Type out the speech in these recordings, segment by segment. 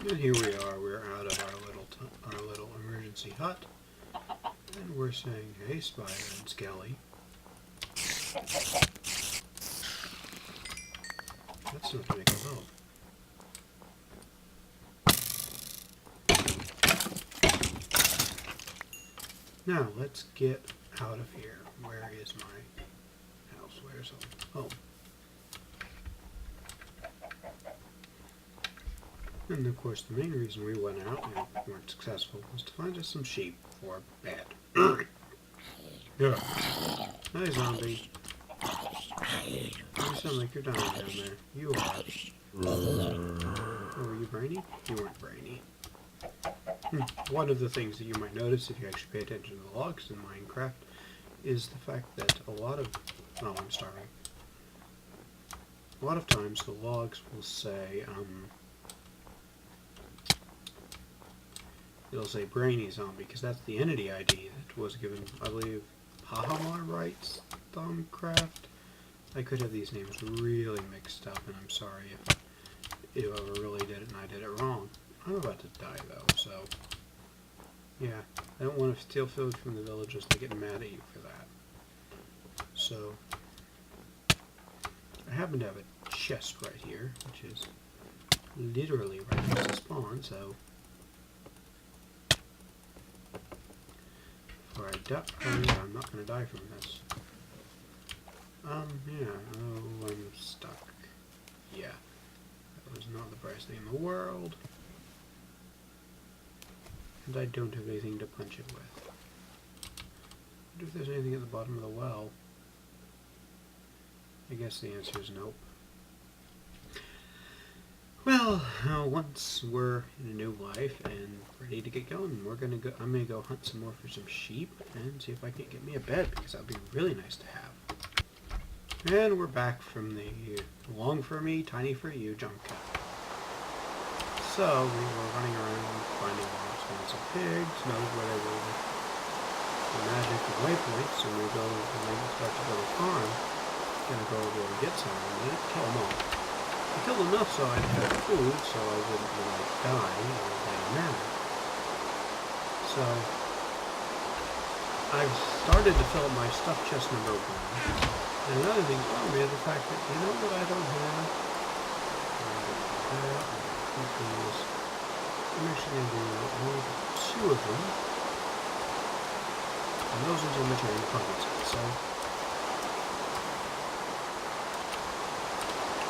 And here we are. We're out of our little emergency hut, and we're saying, "Hey, Spider and Skelly." That's not going to help. Now let's get out of here. Where is my house? Where's home? And of course, the main reason we went out and weren't successful was to find us some sheep for bed. Yeah. Hi, zombie. You sound like you're dying down there. You are. Oh, were you brainy? You weren't brainy. One of the things that you might notice if you actually pay attention to the logs in Minecraft is the fact that a lot of... Oh, I'm starving. A lot of times the logs will say, it'll say Brainy Zombie, because that's the entity ID that was given, I believe, Pahamar Rights Thumbcraft. I could have these names really mixed up, and I'm sorry if whoever really did it and I did it wrong. I'm about to die, though, so... Yeah, I don't want to steal food from the villagers. They get mad at you for that. So... I happen to have a chest right here, which is literally right next to spawn, so... Before I die... Oh yeah, I'm not going to die from this. Yeah. Oh, I'm stuck. Yeah. That was not the brightest thing in the world. And I don't have anything to punch it with. I wonder if there's anything at the bottom of the well. I guess the answer is nope. Well, once we're in a new life and ready to get going, I'm gonna go hunt some more for some sheep and see if I can get me a bed, because that would be really nice to have. And we're back from the long for me, tiny for you jump cut. So we were running around finding lots of pigs, knows where they were with the magic and waypoints, and we start to go to the farm, gonna go over and get some, and then kill them all. I killed enough so I'd have food, so I wouldn't die in a bad manner. So I've started to fill up my stuffed chest number 1. And another thing for me is the fact that, you know what I don't have? I'm actually going to do 2 of them. And those ones are maturing provinces, so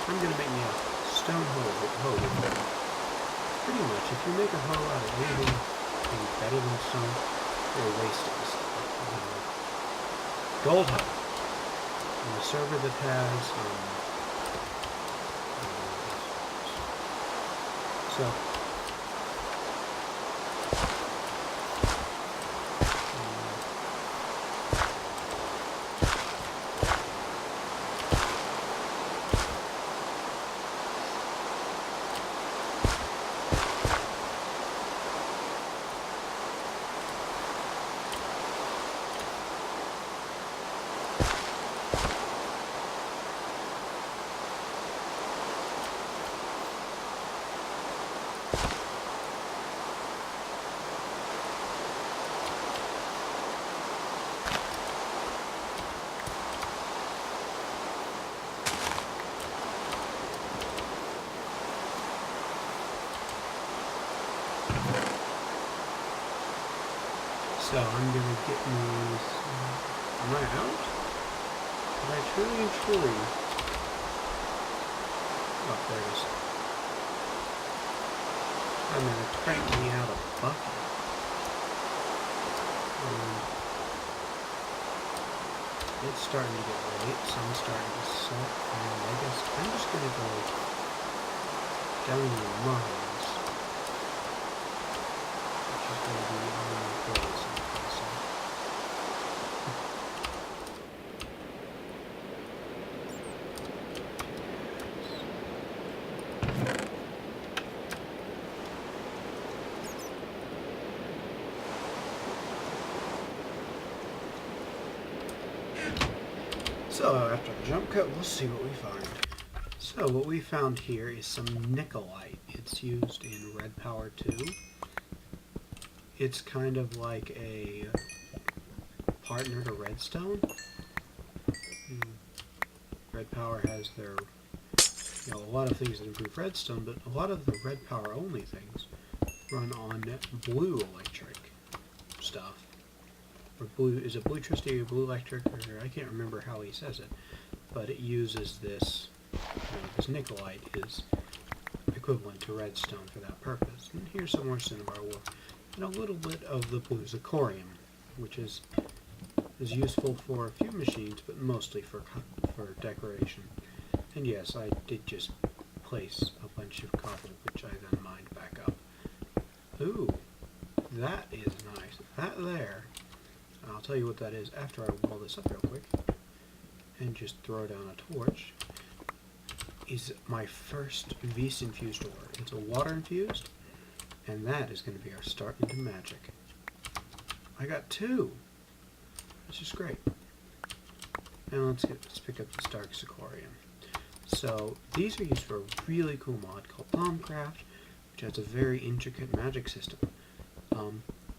I'm going to make me a stone hoe. Pretty much, if you make a hoe out of anything better than stone, you're wasting stuff. Gold hoe. On a server that has, so, So I'm going to get me... Am I out? Did I truly and truly... Oh, there it is. I'm going to crank me out a bucket. It's starting to get late, so I'm starting to set, and I guess I'm just going to go down in the mines, which is going to be on my goals. So after the jump cut, we'll see what we find. So So what we found here is some nickelite. It's used in Red Power 2. It's kind of like a partner to Redstone. Red Power has their, a lot of things that improve Redstone, but a lot of the Red Power only things run on blue electric stuff. Or blue, is it blue electricity or blue electric, or I can't remember how he says it, but it uses this, this nickelite is equivalent to redstone for that purpose. And here's some more cinnabar ore, and a little bit of the blue zirconium, which is useful for a few machines, but mostly for decoration. And yes, I did just place a bunch of cobble, which I then mined back up. Ooh, that is nice. That there, I'll tell you what that is after I wall this up real quick, and just throw down a torch, is my first Vis infused ore. It's a water infused, and that is going to be our start into magic. I got 2. Which is great. And let's pick up this dark zirconium. So these are used for a really cool mod called Bombcraft, which has a very intricate magic system.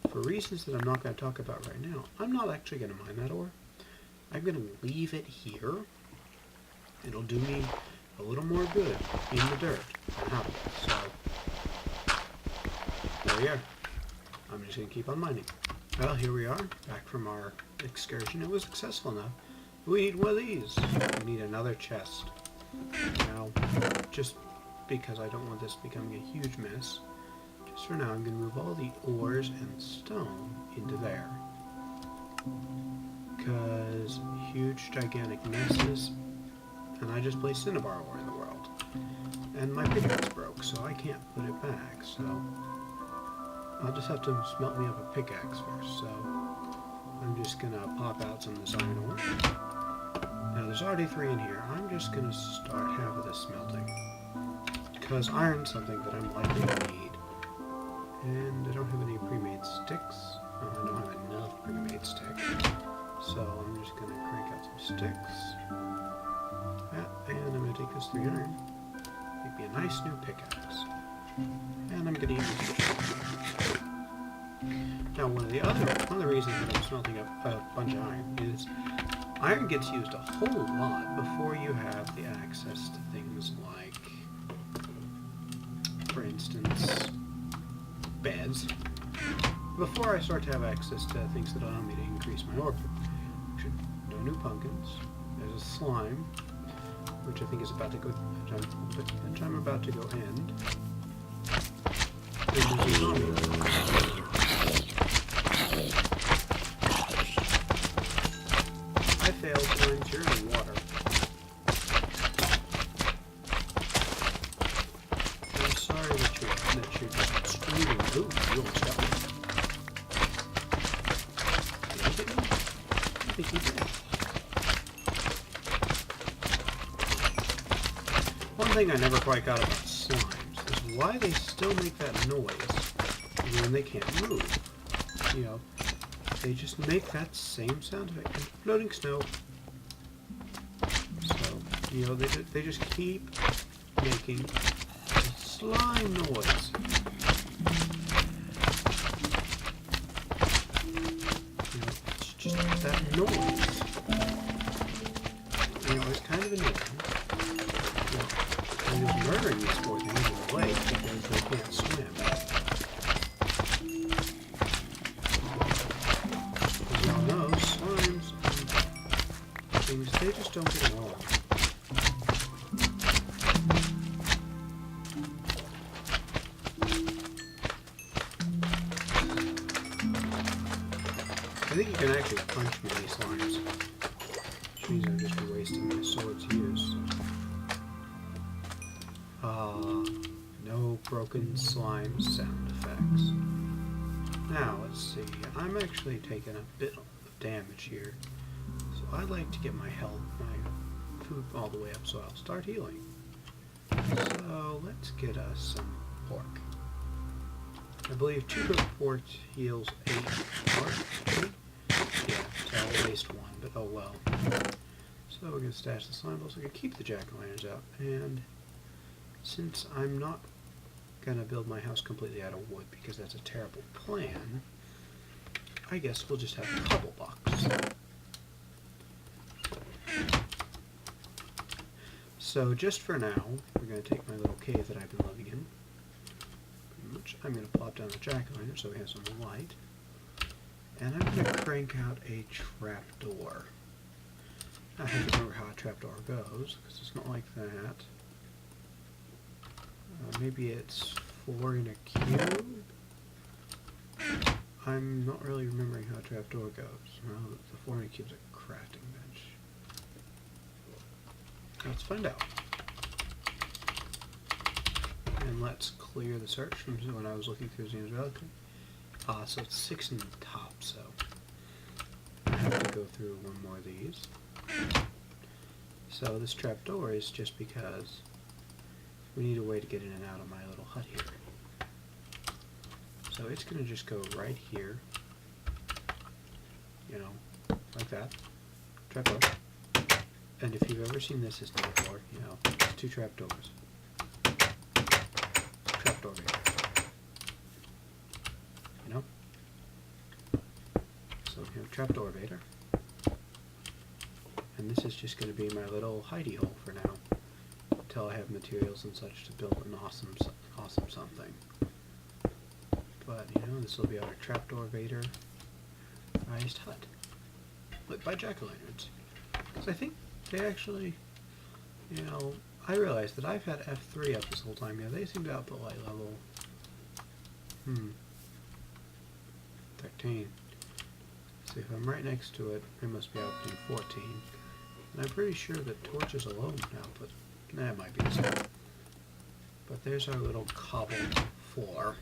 For reasons that I'm not going to talk about right now, I'm not actually going to mine that ore. I'm going to leave it here. It'll do me a little more good in the dirt than out of it. So there we are. I'm just going to keep on mining. Well, here we are, back from our excursion. It was successful enough. We need one of these. We need another chest. Now, just because I don't want this becoming a huge mess, just for now I'm going to move all the ores and stone into there. Because huge, gigantic messes, and I just placed cinnabar ore in the world. And my pickaxe broke, so I can't put it back, so I'll just have to smelt me up a pickaxe first, so I'm just going to pop out some of this iron ore. Now there's already 3 in here. I'm just going to start half of this smelting, because iron's something that I'm likely to need. And I don't have any pre-made sticks. Oh, I don't have enough pre-made sticks. So I'm just going to crank out some sticks. And I'm going to take this 3 iron. Make me a nice new pickaxe. And I'm going to use it. Now one of the reasons that I'm smelting up a bunch of iron is iron gets used a whole lot before you have the access to things like, for instance, beds. Before I start to have access to things that allow me to increase my ore production. No new pumpkins. There's a slime, which I think is about to go, which I'm about to go end. There's a zombie. I failed to enter in water. I'm sorry that you're just screaming. Ooh, you almost got me. Did you hit me? I think you did. One thing I never quite got about slimes is why they still make that noise when they can't move. You know, they just make that same sound effect. Floating snow. So, you know, they just keep making a slime noise. You know, it's just that noise. You know, it's kind of annoying. You know, I'm just murdering these poor things in the lake because they can't swim. They just don't get along. I think you can actually punch many slimes, which means I'm just wasting my sword's use. No broken slime sound effects. Now, let's see. I'm actually taking a bit of damage here. So I'd like to get my health, my food all the way up, so I'll start healing. So let's get us some pork. I believe 2 cooked pork heals 8 heart. Yeah, so I'll waste 1, but oh well. So we're going to stash the slime balls. So we can keep the jack-o'-lanterns out, and since I'm not gonna build my house completely out of wood because that's a terrible plan, I guess we'll just have a cobble box. So just for now, we're going to take my little cave that I've been living in. Pretty much, I'm going to plop down the jack-o'-lantern so we have some light. And I'm going to crank out a trapdoor. I have to remember how a trapdoor goes, because it's not like that. Maybe it's 4 in a cube? I'm not really remembering how a trapdoor goes. Well, the 4 in a cube's a crafting bench. Let's find out. And let's clear the search from when I was looking through Xena's Relic. So it's 6 in the top, so I have to go through one more of these. So this trapdoor is just because we need a way to get in and out of my little hut here. So it's going to just go right here, you know, like that. Trapdoor. And if you've ever seen this system before, you know, it's 2 trapdoors. Trapdoor vader. You know? So we have trapdoor vader. And this is just going to be my little hidey hole for now, until I have materials and such to build an awesome something. But, you know, this will be our trapdoor vader-ized hut. Lit by jack-o'-lanterns. Because I think they actually, you know, I realized that I've had F3 up this whole time. Yeah, they seem to output light level 13. So if I'm right next to it, I must be outputting 14. And I'm pretty sure that torches alone output. Nah, it might be the same. But there's our little cobble floor,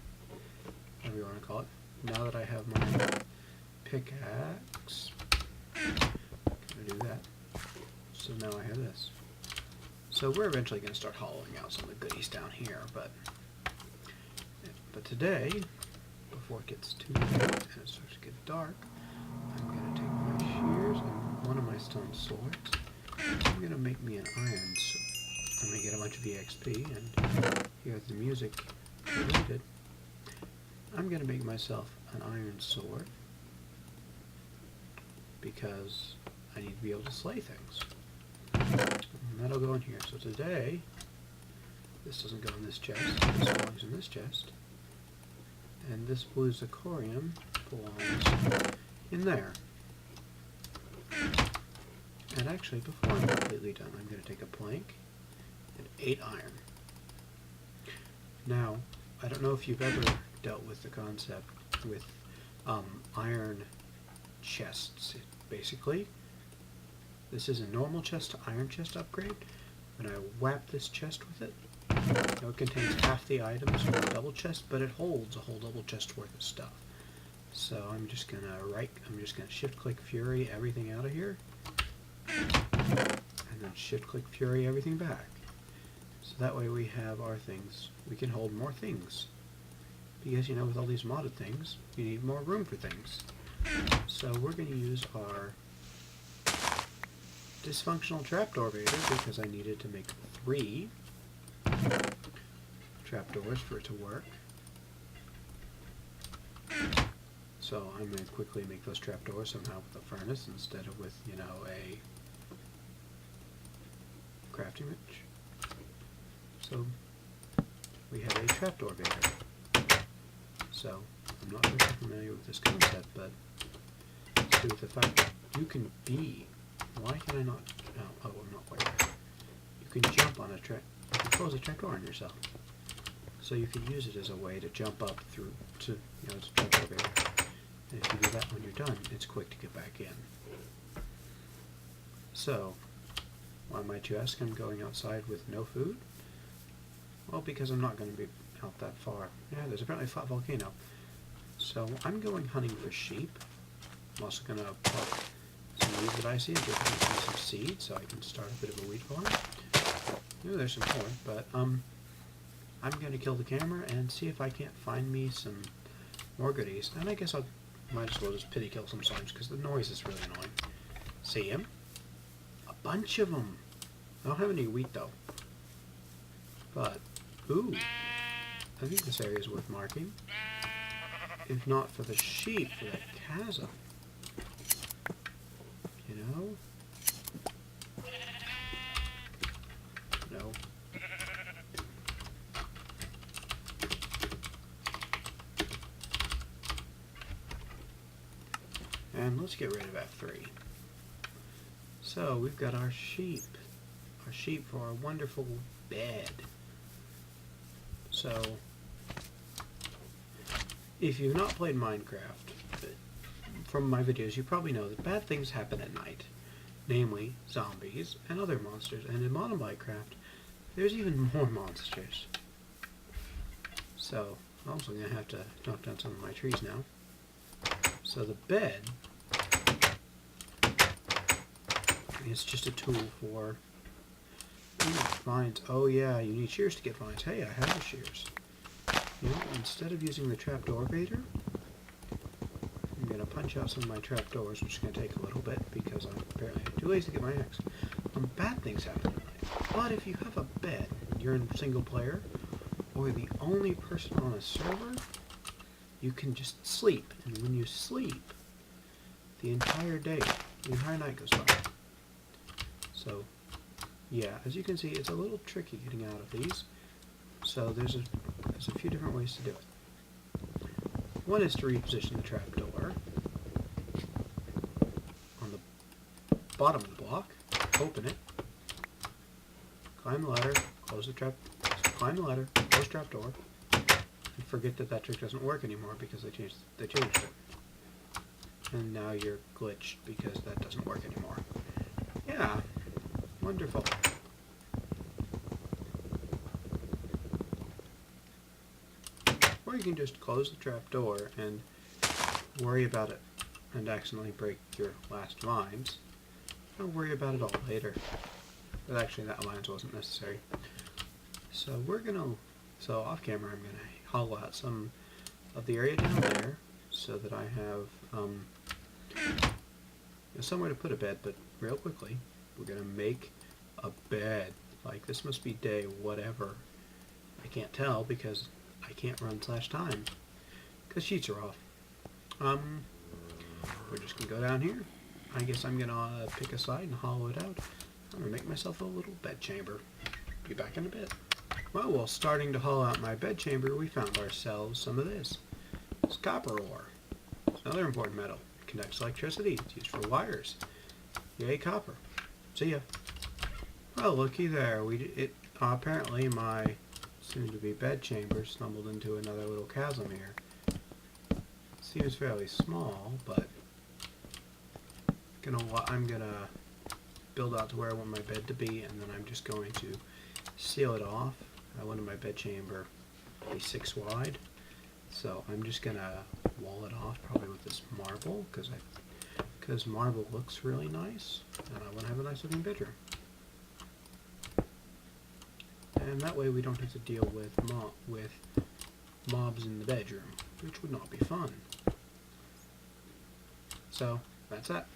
whatever you want to call it. Now that I have my pickaxe, I'm going to do that. So now I have this. So we're eventually going to start hollowing out some of the goodies down here, but today, before it gets too late and it starts to get dark, I'm going to take my shears and one of my stone swords. I'm going to make me an iron sword. I'm going to get a bunch of EXP and hear the music related. I'm going to make myself an iron sword because I need to be able to slay things. And that'll go in here. So today, this doesn't go in this chest. This belongs in this chest. And this blue zirconium belongs in there. And actually, before I'm completely done, I'm going to take a plank and 8 iron. Now, I don't know if you've ever dealt with the concept with iron chests. Basically, this is a normal chest to iron chest upgrade. When I whap this chest with it, it contains half the items from the double chest, but it holds a whole double chest worth of stuff. So I'm just gonna shift click Fury everything out of here, and then shift click Fury everything back. So that way we have our things. We can hold more things. Because, you know, with all these modded things, you need more room for things. So we're going to use our dysfunctional trapdoor vader because I needed to make 3 trapdoors for it to work. So I'm going to quickly make those trapdoors somehow with a furnace instead of with, you know, a crafting bench. So we have a trapdoor vader. So I'm not very familiar with this concept, but let's do with the fact that you can be. Why can I not? Oh, I'm not quite right. You can jump on a trap. You can close a trapdoor on yourself. So you can use it as a way to jump up through to, you know, it's a trapdoor vader. And if you do that when you're done, it's quick to get back in. So, why might you ask? I'm going outside with no food? Well, because I'm not going to be out that far. Yeah, there's apparently a flat volcano. So I'm going hunting for sheep. I'm also going to pluck some leaves that I see and give me some seeds so I can start a bit of a wheat farm. Ooh, there's some corn, but I'm going to kill the camera and see if I can't find me some more goodies. And I guess I might as well just pity kill some slimes because the noise is really annoying. See him? A bunch of them. I don't have any wheat though. But Ooh, I think this area is worth marking. If not for the sheep, for that chasm. You know? No. And let's get rid of F3. So we've got our sheep. Our sheep for our wonderful bed. So, if you've not played Minecraft, from my videos, you probably know that bad things happen at night. Namely, zombies and other monsters. And in modern Minecraft, there's even more monsters. So, I'm also going to have to knock down some of my trees now. So the bed is just a tool for vines. Oh yeah, you need shears to get vines. Hey, I have the shears. You know, instead of using the trapdoor vader, I'm going to punch out some of my trapdoors, which is going to take a little bit because I'm apparently too lazy to get my axe. Bad things happen at night. But if you have a bed, you're in single player, or the only person on a server, you can just sleep. And when you sleep, the entire day, the entire night goes by. So, yeah, as you can see, it's a little tricky getting out of these. So there's a few different ways to do it. One is to reposition the trapdoor on the bottom of the block, open it, climb the ladder, close the climb the ladder, close trapdoor, and forget that trick doesn't work anymore because they changed it. And now you're glitched because that doesn't work anymore. Yeah, wonderful. Or you can just close the trapdoor and worry about it and accidentally break your last vines. Don't worry about it all later. But actually that alliance wasn't necessary. So so off camera I'm gonna hollow out some of the area down there so that I have somewhere to put a bed, but real quickly we're gonna make a bed. Like, this must be day whatever. I can't tell because I can't run /time because sheets are off. We're just gonna go down here. I guess I'm gonna pick a side and hollow it out. I'm gonna make myself a little bed chamber. Be back in a bit. Well, while starting to hollow out my bed chamber, we found ourselves some of this. It's copper ore. It's another important metal. It conducts electricity. It's used for wires. Yay, copper. See ya. Well, looky there. Apparently my soon-to-be bed chamber stumbled into another little chasm here. Seems fairly small, but I'm gonna build out to where I want my bed to be, and then I'm just going to seal it off. I wanted my bed chamber to be 6 wide, so I'm just gonna wall it off probably with this marble because marble looks really nice, and I want to have a nice looking bedroom. And that way we don't have to deal with mobs in the bedroom, which would not be fun. So that's that.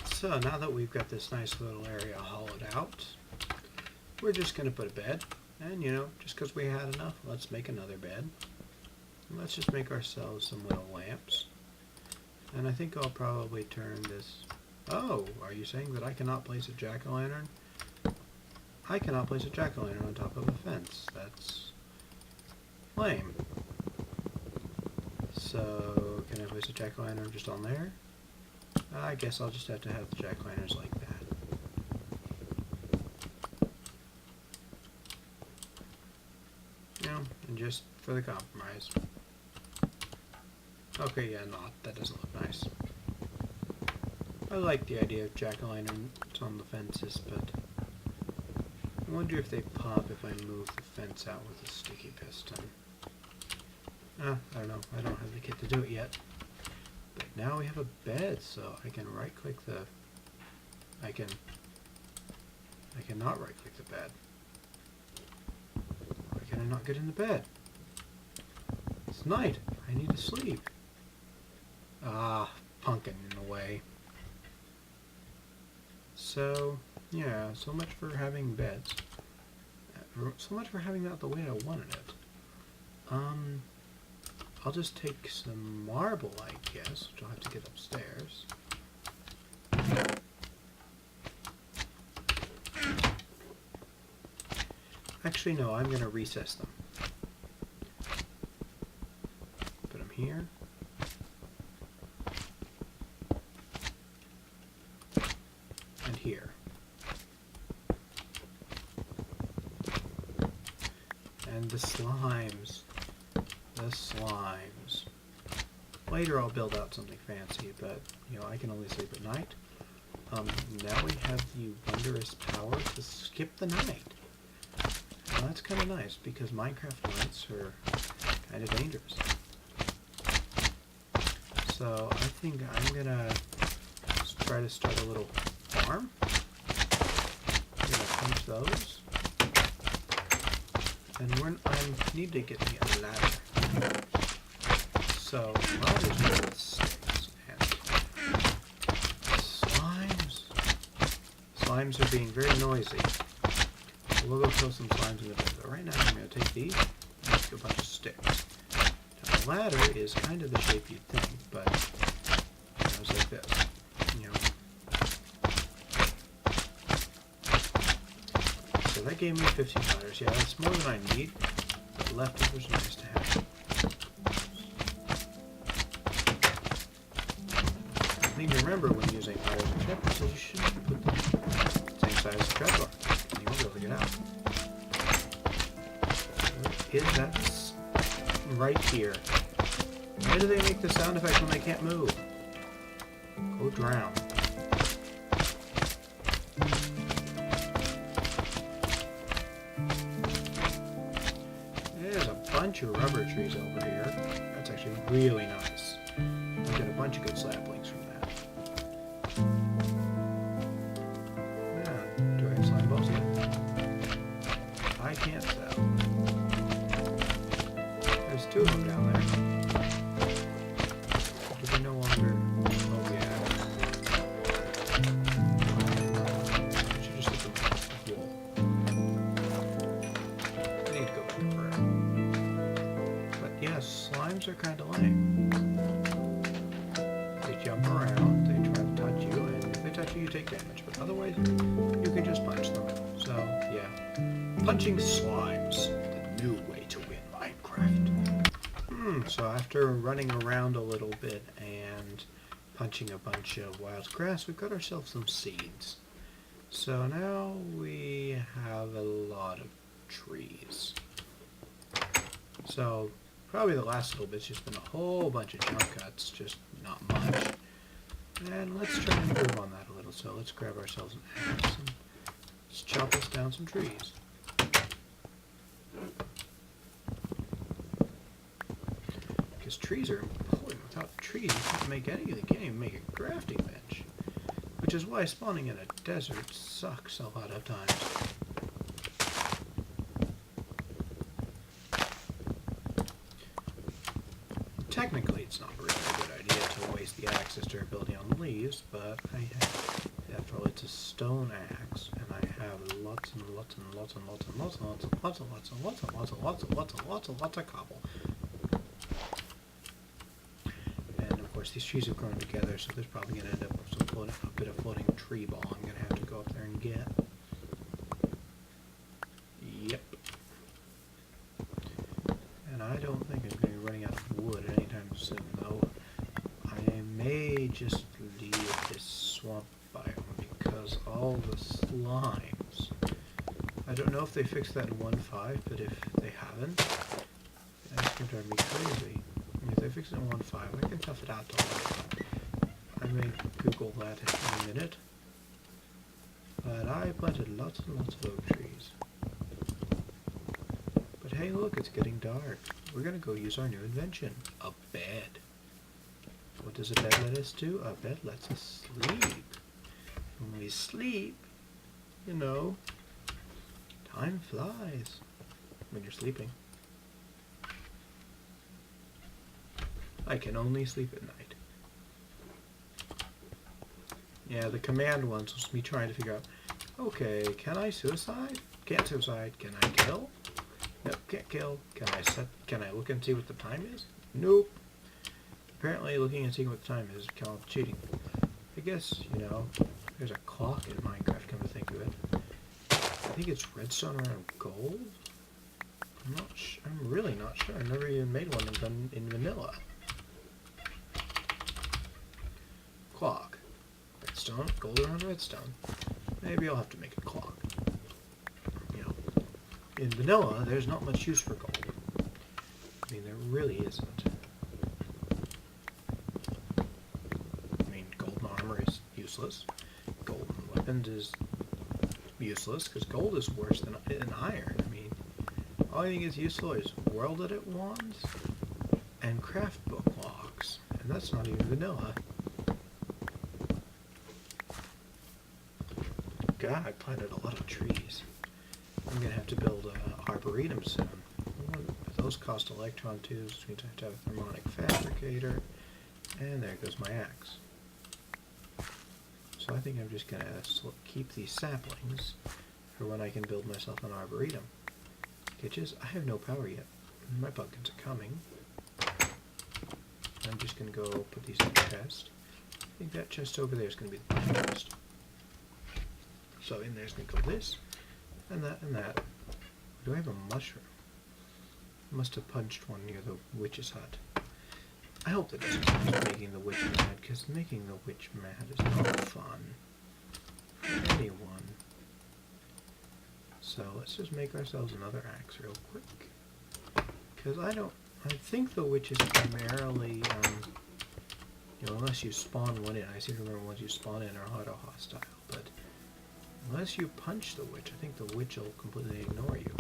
So now that we've got this nice little area hollowed out, we're just going to put a bed. And, just because we had enough, let's make another bed. And let's just make ourselves some little lamps. And I think I'll probably turn this... Oh, are you saying that I cannot place a jack-o'-lantern? I cannot place a jack-o'-lantern on top of a fence. That's lame. So, can I place a jack-o'-lantern just on there? I guess I'll just have to have the jack-o'-lanterns like that. And just for the compromise. Okay, yeah, that doesn't look nice. I like the idea of jack-o'-lanterns on the fences, but I wonder if they pop if I move the fence out with a sticky piston. I don't know. I don't have the kit to do it yet. But now we have a bed, so I can right-click the... I cannot right-click the bed. Why can I not get in the bed? It's night. I need to sleep. Pumpkin in the way. So, yeah, so much for having beds. So much for having that the way I wanted it. I'll just take some marble, I guess, which I'll have to get upstairs. Actually, no, I'm going to recess them. Put them here. And here. And the slimes. The slimes. Later I'll build out something fancy, but, you know, I can only sleep at night. Now we have the wondrous power to skip the night. Well, that's kind of nice, because Minecraft nights are kind of dangerous. So I think I'm going to try to start a little farm. I'm going to punch those. And I need to get me a ladder. So, well, there's one with sticks and slimes. Slimes are being very noisy. We'll go kill some slimes in a bit. But right now I'm going to take these and make a bunch of sticks. Now, the ladder is kind of the shape you'd think, but it goes like this. You know. So that gave me 15 ladders. Yeah, that's more than I need, but leftovers are nice to have. I need to remember when using ladders and trapdoors, you shouldn't put them the same size as the trapdoor. You won't be able to get out. What is that right here? Why do they make the sound effect when they can't move? Go drown. There's a bunch of rubber trees over here. That's actually really nice. We get a bunch of good saplings from that. Yeah, do I have slime balls yet? I can't tell. There's two of them down there. Do they no longer... Oh yeah. I should just hit them with the wall. I need to go back around. But yeah, slimes are kind of lame. They jump around, they try to touch you, and if they touch you, you take damage. But otherwise, you can just punch them. So, yeah. Punching slimes, the new way to win Minecraft. So after running around a little bit and punching a bunch of wild grass, we've got ourselves some seeds. So now we have a lot of trees. So probably the last little bit's just been a whole bunch of jump cuts, just not much. And let's try and improve on that a little. So let's grab ourselves an axe and let's chop us down some trees. Because trees are important. Without trees, you can't make anything. You can't even make a crafting bench. Which is why spawning in a desert sucks a lot of times. Technically, it's not really a good idea to waste the axe's durability on leaves, but I have, after all, it's a stone axe, and I have lots and lots and lots and lots and lots and lots and lots and lots and lots and lots and lots and lots and lots and lots of cobble. And of course, these trees have grown together, so there's probably going to end up with some floating, a bit of floating tree ball I'm going to have to go up there and get. Yep. And I don't think I'm going to be running out of wood anytime soon, though. I may just leave this swamp biome because all the slimes. I don't know if they fixed that in 1.5, but if they haven't, that's going to drive me crazy. If they fix it in 1.5, I can tough it out to 1.5. I may Google that in a minute. But I planted lots and lots of oak trees. But hey, look, it's getting dark. We're going to go use our new invention, a bed. What does a bed let us do? A bed lets us sleep. When we sleep, you know, time flies when you're sleeping. I can only sleep at night. Yeah, the command ones was me trying to figure out, okay, can I suicide? Can't suicide. Can I kill? Nope, can't kill. Can I look and see what the time is? Nope. Apparently looking and seeing what the time is called cheating. I guess, there's a clock in Minecraft, come to think of it. I think it's redstone around gold? I'm really not sure. I've never even made one in vanilla. Clock. Redstone, gold around redstone. Maybe I'll have to make a clock. In vanilla, there's not much use for gold. I mean, there really isn't. I mean, golden armor is useless. Golden weapons is useless, because gold is worse than iron. I mean, all I think is useful is world edit wands and craft book logs. And that's not even vanilla. God, I planted a lot of trees. I'm going to have to build an arboretum soon. Those cost electron tubes, which means I have to have a thermonic fabricator. And there goes my axe. So I think I'm just going to keep these saplings for when I can build myself an arboretum. Kitches, I have no power yet. My pumpkins are coming. I'm just going to go put these in the chest. I think that chest over there is going to be the bottom chest. So in there's going to go this. And that and that. Do I have a mushroom? I must have punched one near the witch's hut. I hope that doesn't stop making the witch mad, because making the witch mad is not fun for anyone. So let's just make ourselves another axe real quick. Because I think the witch is primarily, unless you spawn one in. I seem to remember once you spawn in are auto-hostile, but unless you punch the witch, I think the witch will completely ignore you.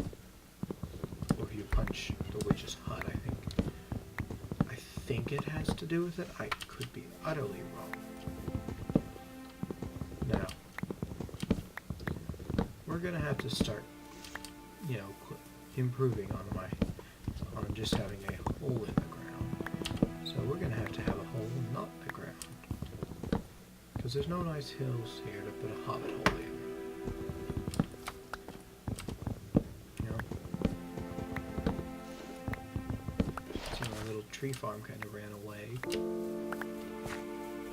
Or if you punch the witch's hut, I think it has to do with it. I could be utterly wrong. Now, we're gonna have to start, improving on just having a hole in the ground. So we're gonna have to have a hole not the ground, because there's no nice hills here to put a hobbit hole in. Tree farm kind of ran away.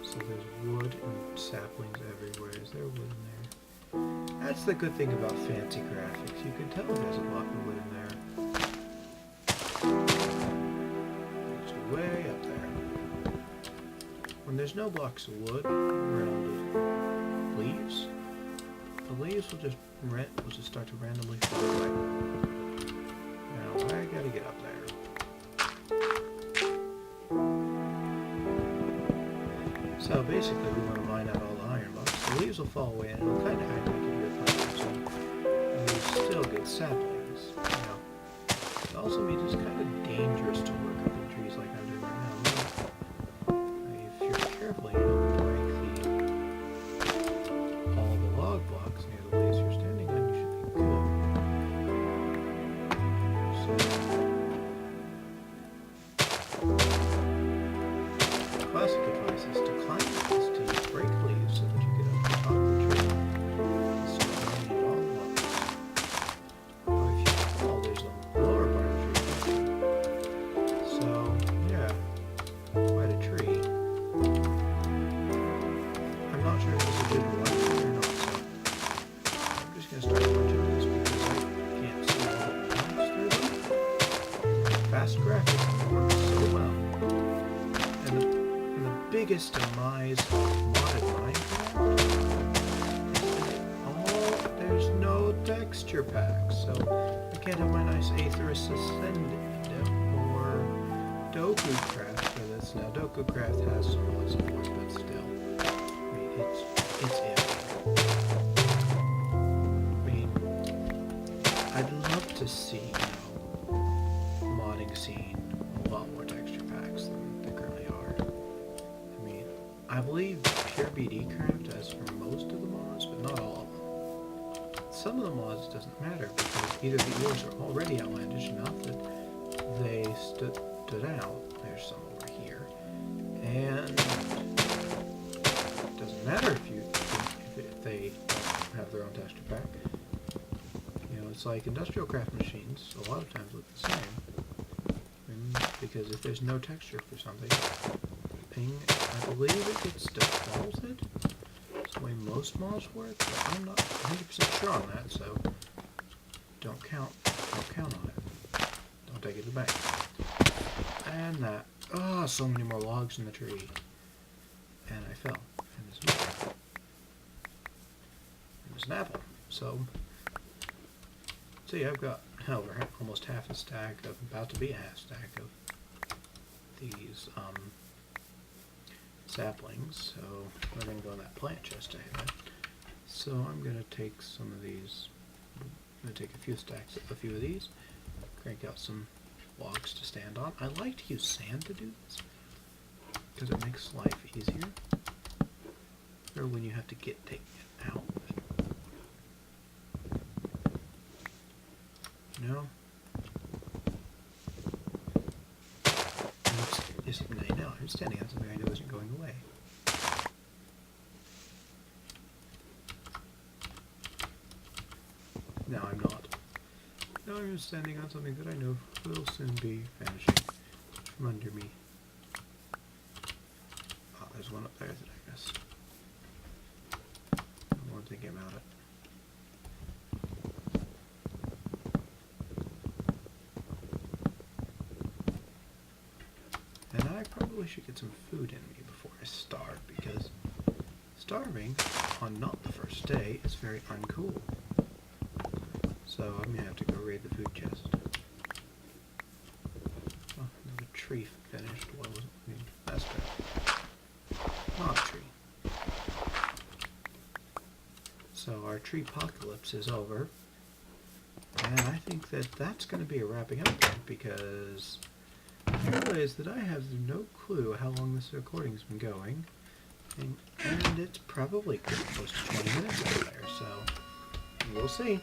So there's wood and saplings everywhere. Is there wood in there? That's the good thing about fancy graphics. You can tell there's a block of wood in there. It's way up there. When there's no blocks of wood around the leaves, the leaves will just start to randomly fall away. Now I gotta get up there. So basically we want to mine out all the iron blocks. The leaves will fall away and it'll kind of act like if you're planting some. There's still good saplings. It also means it's kind of dangerous to work up in trees like I'm doing right now. If you're careful, you don't break all the log blocks near the leaves you're standing on, you should be good. So, classic advice is to climb is to break leaves so that you get up the top of the tree. So you need all the blocks. Or if you fall, there's the lower part of the tree. So, yeah, quite a tree. I'm not sure if this is a good one or not, so I'm just going to start punching this because I can't see all the lines through them. Fast graphics work so well. And the biggest demise of modded Minecraft is that there's no texture pack, so I can't have my nice Aetherus Ascended or DokuCraft for this. Now DokuCraft has some mod support, but still, I mean, it's iffy. I mean, I'd love to see, modding scene a lot more texture packs than there currently are. I mean, I believe Pure BD Craft has for most of the mods, but not all of them. Some of the mods doesn't matter because either the ores are already outlandish enough that they stood out. There's some over here, and it doesn't matter if they don't have their own texture pack. like industrial craft machines a lot of times look the same. Because if there's no texture for something, I believe it gets defaulted. It's the way most mods work, but I'm not 100% sure on that, so don't count on it. Don't take it to the bank. And that. Oh, so many more logs in the tree. And I fell. And there's an apple. So, see, I've got almost half a stack of, about to be a half stack of these saplings. So we're going to go in that plant chest I had. So I'm going to take some of these. I'm going to take a few of these, crank out some logs to stand on. I like to use sand to do this because it makes life easier. Or when you have to take it out. You know? I know, I'm standing on something I knew wasn't going away. No, I'm not. Now I'm standing on something that I know will soon be vanishing from under me. Oh, there's one up there that I missed. I won't think about it. And I probably should get some food in me before I starve, because starving on not the first day is very uncool. So I'm gonna have to go raid the food chest. Oh, the tree finished. What was it? That's good. Not a tree. So our Treepocolipse is over. And I think that that's going to be a wrapping up point, because I realize that I have no clue how long this recording's been going. And it's probably close to 20 minutes over there, so we'll see.